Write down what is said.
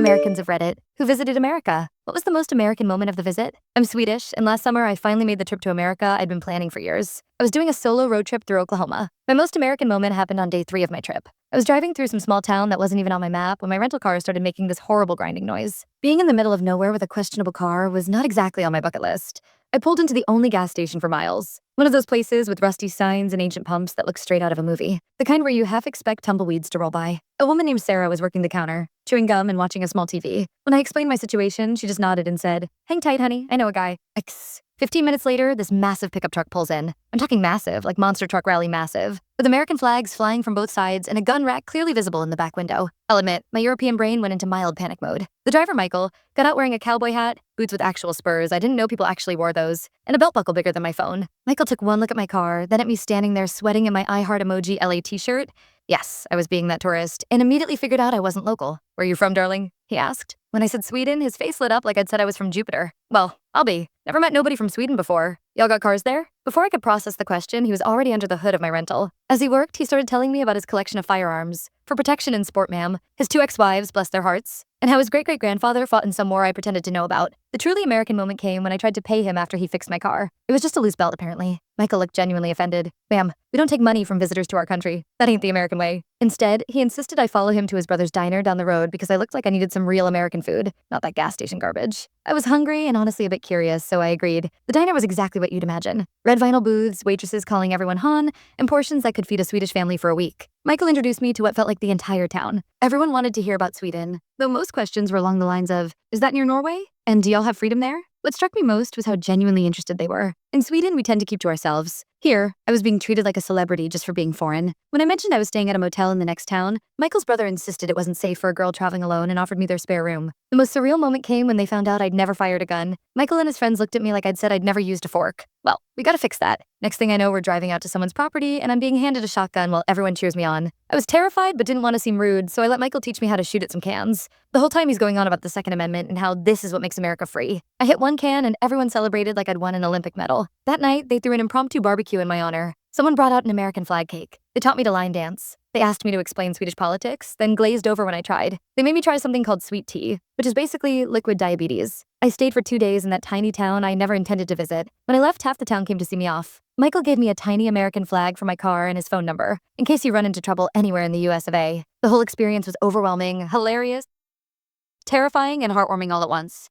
Americans of Reddit who visited America. What was the most American moment of the visit? I'm Swedish, and last summer I finally made the trip to America I'd been planning for years. I was doing a solo road trip through Oklahoma. My most American moment happened on day 3 of my trip. I was driving through some small town that wasn't even on my map when my rental car started making this horrible grinding noise. Being in the middle of nowhere with a questionable car was not exactly on my bucket list. I pulled into the only gas station for miles. One of those places with rusty signs and ancient pumps that look straight out of a movie. The kind where you half expect tumbleweeds to roll by. A woman named Sarah was working the counter, chewing gum and watching a small TV. When I explained my situation, she just nodded and said, "Hang tight, honey. I know a guy." 15 minutes later, this massive pickup truck pulls in. I'm talking massive, like monster truck rally massive, with American flags flying from both sides and a gun rack clearly visible in the back window. I'll admit, my European brain went into mild panic mode. The driver, Michael, got out wearing a cowboy hat, boots with actual spurs, I didn't know people actually wore those, and a belt buckle bigger than my phone. Michael took one look at my car, then at me standing there sweating in my I Heart Emoji LA t-shirt. Yes, I was being that tourist, and immediately figured out I wasn't local. "Where you from, darling?" he asked. When I said Sweden, his face lit up like I'd said I was from Jupiter. Well, I'll be. Never met nobody from Sweden before. Y'all got cars there? Before I could process the question, he was already under the hood of my rental. As he worked, he started telling me about his collection of firearms. For protection and sport, ma'am. His 2 ex-wives, bless their hearts. And how his great-great-grandfather fought in some war I pretended to know about. The truly American moment came when I tried to pay him after he fixed my car. It was just a loose belt, apparently. Michael looked genuinely offended. "Ma'am, we don't take money from visitors to our country. That ain't the American way." Instead, he insisted I follow him to his brother's diner down the road because I looked like I needed some real American food, not that gas station garbage. I was hungry and honestly a bit curious, so I agreed. The diner was exactly what you'd imagine. Red vinyl booths, waitresses calling everyone Han, and portions that could feed a Swedish family for a week. Michael introduced me to what felt like the entire town. Everyone wanted to hear about Sweden, though most questions were along the lines of, "Is that near Norway? And do y'all have freedom there?" What struck me most was how genuinely interested they were. In Sweden, we tend to keep to ourselves. Here, I was being treated like a celebrity just for being foreign. When I mentioned I was staying at a motel in the next town, Michael's brother insisted it wasn't safe for a girl traveling alone and offered me their spare room. The most surreal moment came when they found out I'd never fired a gun. Michael and his friends looked at me like I'd said I'd never used a fork. Well, we gotta fix that. Next thing I know, we're driving out to someone's property and I'm being handed a shotgun while everyone cheers me on. I was terrified but didn't want to seem rude, so I let Michael teach me how to shoot at some cans. The whole time he's going on about the Second Amendment and how this is what makes America free. I hit one can and everyone celebrated like I'd won an Olympic medal. That night, they threw an impromptu barbecue in my honor. Someone brought out an American flag cake. They taught me to line dance. They asked me to explain Swedish politics, then glazed over when I tried. They made me try something called sweet tea, which is basically liquid diabetes. I stayed for 2 days in that tiny town I never intended to visit. When I left, half the town came to see me off. Michael gave me a tiny American flag for my car and his phone number, in case you run into trouble anywhere in the US of A. The whole experience was overwhelming, hilarious, terrifying, and heartwarming all at once.